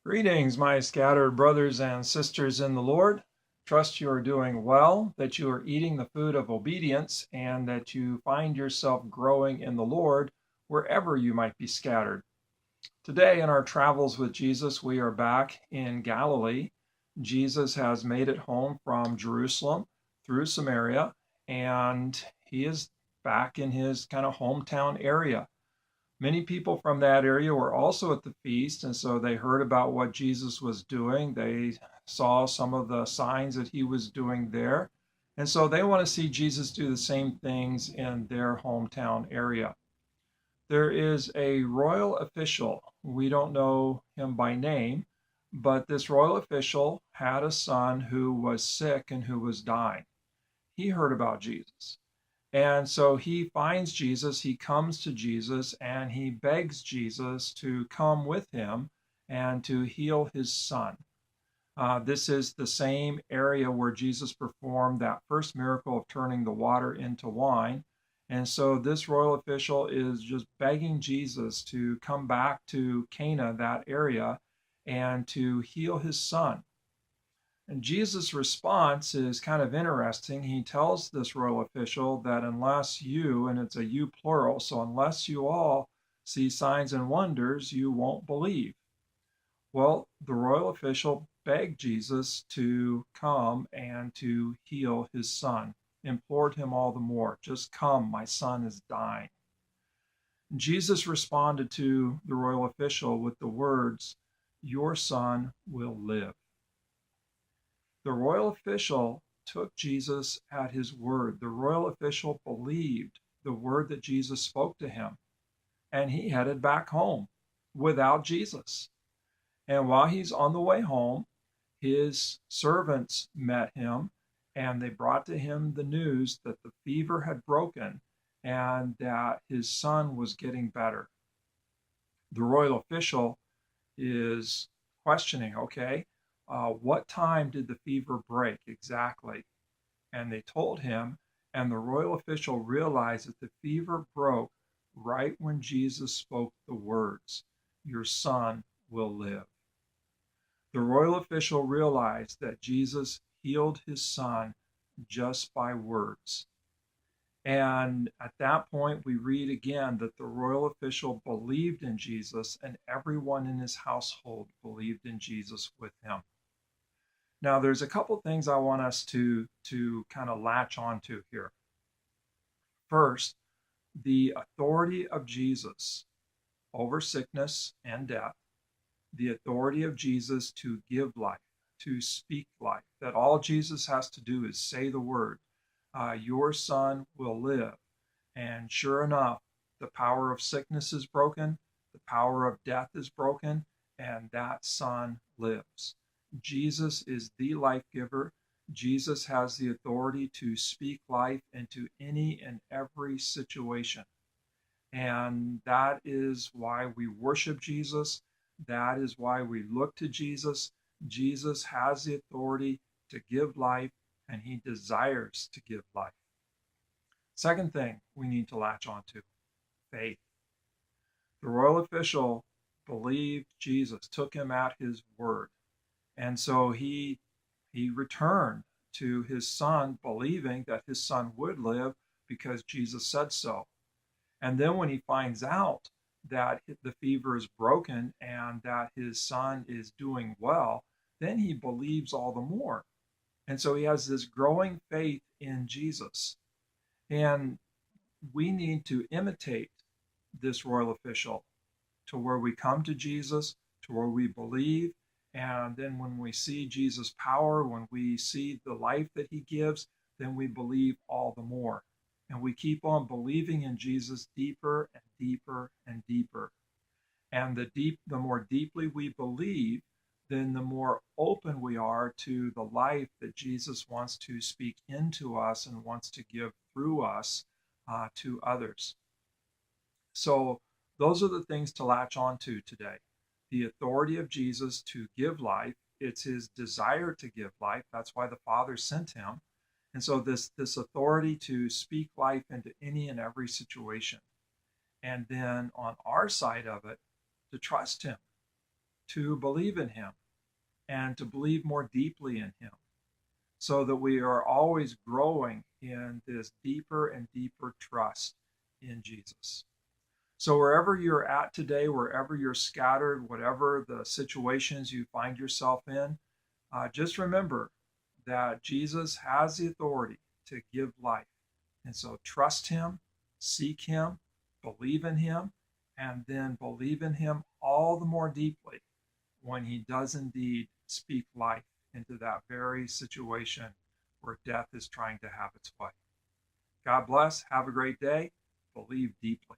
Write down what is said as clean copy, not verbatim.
Greetings, my scattered brothers and sisters in the Lord. Trust you are doing well, that you are eating the food of obedience, and that you find yourself growing in the Lord wherever you might be scattered. Today, in our travels with Jesus, we are back in Galilee. Jesus has made it home from Jerusalem through Samaria, and he is back in his kind of hometown area. Many people from that area were also at the feast, and so they heard about what Jesus was doing. They saw some of the signs that he was doing there. And so they want to see Jesus do the same things in their hometown area. There is a royal official. We don't know him by name, but this royal official had a son who was sick and who was dying. He heard about Jesus. And so he finds Jesus, he comes to Jesus, and he begs Jesus to come with him and to heal his son. This is the same area where Jesus performed that first miracle of turning the water into wine. And so this royal official is just begging Jesus to come back to Cana, that area, and to heal his son. And Jesus' response is kind of interesting. He tells this royal official that unless you, and it's a you plural, so unless you all see signs and wonders, you won't believe. Well, the royal official begged Jesus to come and to heal his son, implored him all the more, just come, my son is dying. Jesus responded to the royal official with the words, your son will live. The royal official took Jesus at his word. The royal official believed the word that Jesus spoke to him, and he headed back home without Jesus. And while he's on the way home, his servants met him, and they brought to him the news that the fever had broken and that his son was getting better. The royal official is questioning, okay, what time did the fever break exactly? And they told him, and the royal official realized that the fever broke right when Jesus spoke the words, your son will live. The royal official realized that Jesus healed his son just by words. And at that point, we read again that the royal official believed in Jesus, and everyone in his household believed in Jesus with him. Now, there's a couple things I want us to kind of latch onto here. First, the authority of Jesus over sickness and death, the authority of Jesus to give life, to speak life, that all Jesus has to do is say the word, your son will live. And sure enough, the power of sickness is broken, the power of death is broken, and that son lives. Jesus is the life giver. Jesus has the authority to speak life into any and every situation. And that is why we worship Jesus. That is why we look to Jesus. Jesus has the authority to give life, and he desires to give life. Second thing we need to latch onto, faith. The royal official believed Jesus, took him at his word. And so he returned to his son, believing that his son would live because Jesus said so. And then when he finds out that the fever is broken and that his son is doing well, then he believes all the more. And so he has this growing faith in Jesus. And we need to imitate this royal official to where we come to Jesus, to where we believe. And then when we see Jesus' power, when we see the life that he gives, then we believe all the more. And we keep on believing in Jesus deeper and deeper and deeper. And the more deeply we believe, then the more open we are to the life that Jesus wants to speak into us and wants to give through us to others. So those are the things to latch onto today. The authority of Jesus to give life. It's his desire to give life. That's why the Father sent him. And so this authority to speak life into any and every situation. And then on our side of it, to trust him, to believe in him and to believe more deeply in him, so that we are always growing in this deeper and deeper trust in Jesus. So wherever you're at today, wherever you're scattered, whatever the situations you find yourself in, just remember that Jesus has the authority to give life. And so trust him, seek him, believe in him, and then believe in him all the more deeply when he does indeed speak life into that very situation where death is trying to have its way. God bless. Have a great day. Believe deeply.